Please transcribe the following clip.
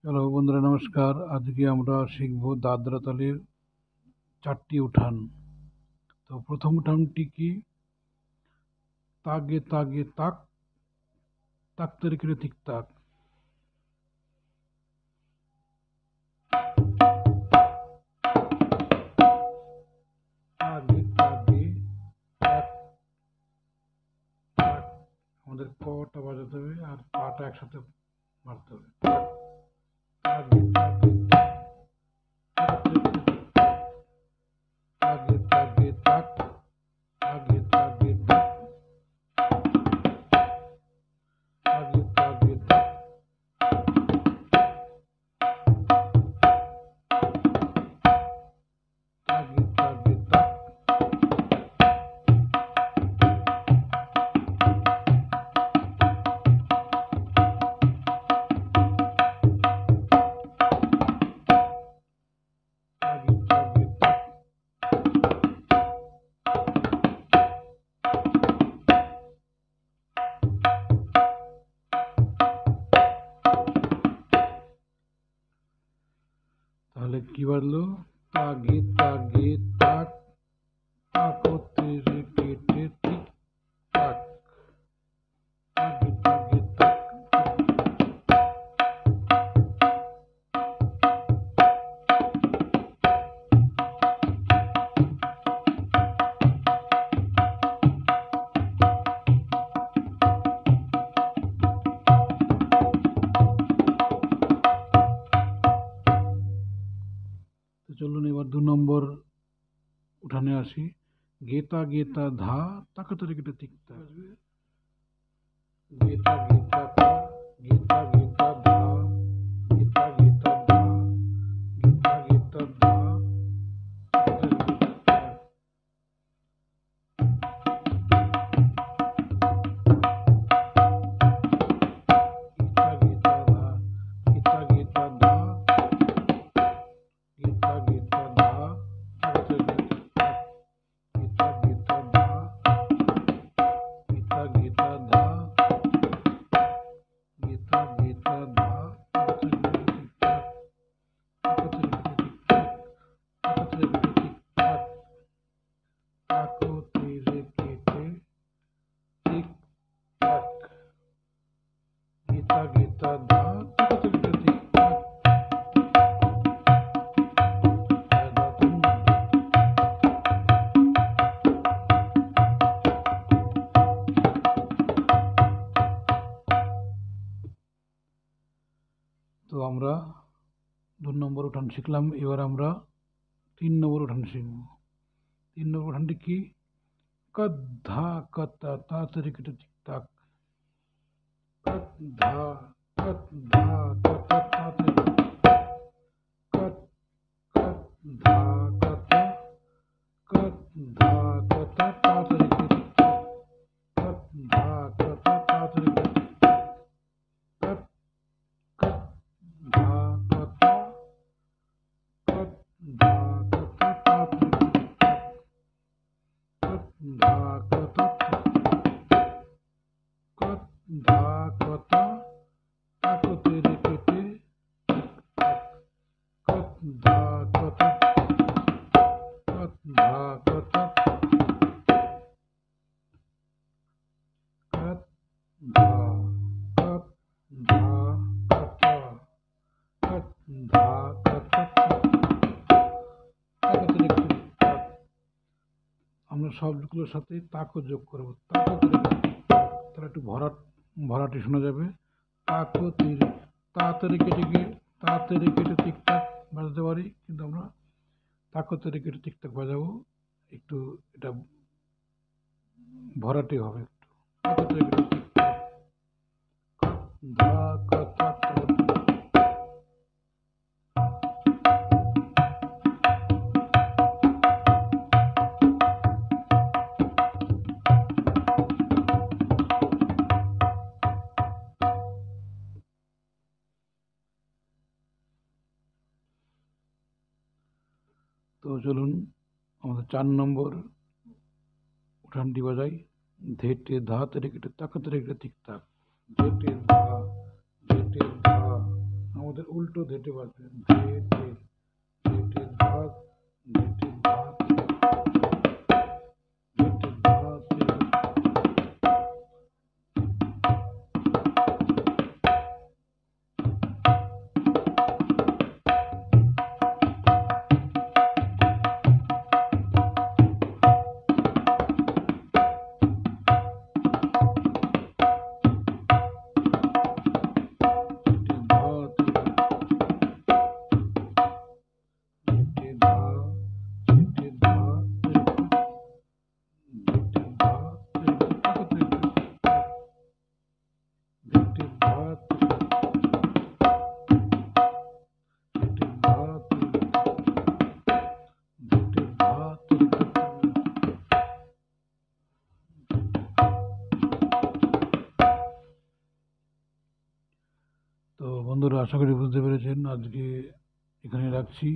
Hello বন্ধুরা, নমস্কার। আজকে আমরা শিখব দাদরা তালের 4টি উঠান। তো প্রথম উঠানটি কি? তাগে তাগে তাক, তাক তরিকিরে তিক তাক। তাগে তাগে তাক তাক। আমাদের কটা বাজাতে হবে আর পাটা একসাথে মারতে হবে। তাগে তাগে তাক, তাগে তাগে তাক, তাগে তাগে তাক, তাগে তাগে তাক, তাগে তাগে তাক। তাগে তাগে তাক। তাহলে কি বাজলো? তাগে তাগে তাক, তাকতে রে কেটে ঠিক তাক, তাগে তাগে তাক। তো চলুন এবার 2 নম্বর উঠানে আসি। গেতা গেতা ধা, তাকাতে রে কেটে ঠিক তাক। গেতা গেতা ধা, গেতা গেতা ধা, গেতা গেতা ধা, গেতা গেতা ধা, তাকাতে রে কেটে ঠিক তাক। গীতা গীতা ধা, গীতা গীতা ধা, গীতা গীতা ধা, তাকাতে রে কেটে ঠিক তাক। গীতা গীতা ধা, গীতা গীতা ধা, গীতা গীতা ধা, তাকাতে রে কেটে ঠিক তাক। তাকাতে রে কেটে ঠিক তাক, তাকাতে রে কেটে ঠিক তাক, তাকতে রে কেটে ঠিক তাক। গীতা গীতা ধা, তাকাতে রে কেটে ঠিক তাক। ধা তুম। তো আমরা 2 নম্বর উঠান শিখলাম। এবার আমরা 3 নম্বর উঠান শিখব। 3 নম্বর উঠানটি কি? কদ্ধা কতা তাড়াতাড়ি কেটে ঠিক তাক। কদ্ধা, কদ্ধা কতা তাড়াতাড়ি, কত, কদ্ধা কতা, কদ্ধা কতা তাড়াতাড়ি কেটে ঠিক তাক। কদ্ধা কতা তাড়াতাড়ি কেটে ঠিক তাক। কত, কদ্ধা কতা, কদ্ধা কতা তাড়াতাড়ি কেটে ঠিক তাক। কদ্ধা কতা, কদ্ধা কতা, তাকতে রে কেটে ঠিক তাক। কদ্ধা কতা, কদ্ধা কতা, কদ্ধা, কদ্ধা কতা, কদ্ধা কতা, তাকতে রে কেটে ঠিক তাক। আমরা সবগুলোর সাথে তাকও যোগ করবো। তাকতে রে কেটে ঠিক তাক। তাহলে একটু ভরাটি শোনা যাবে। তাকতে রে, তাড়াতাড়ি কেটে গিয়ে তাড়াতাড়ি কেটে ঠিক তাক বাজাতে পারি, কিন্তু আমরা তাকতে রে কেটে ঠিক তাক বাজাবো। একটু এটা ভরাটি হবে একটু। তাকতে রে কেটে ঠিক তাক, ধা কতা কতা। তো চলুন আমাদের 4 নম্বর উঠানটি বাজাই। ধেটে ধা তেরে কেটে তাকাতে রে কেটে ঠিক তাক। ধেটে ধা, ধেটে ধা, আমাদের উল্টো ধেটে বাজবে, ধেটে ধেটে ধা, ধেটে ধা, ধেটে ধা, তো বন্ধুরা, আশা করি বুঝতে পেরেছেন। আজকে এখানে রাখছি।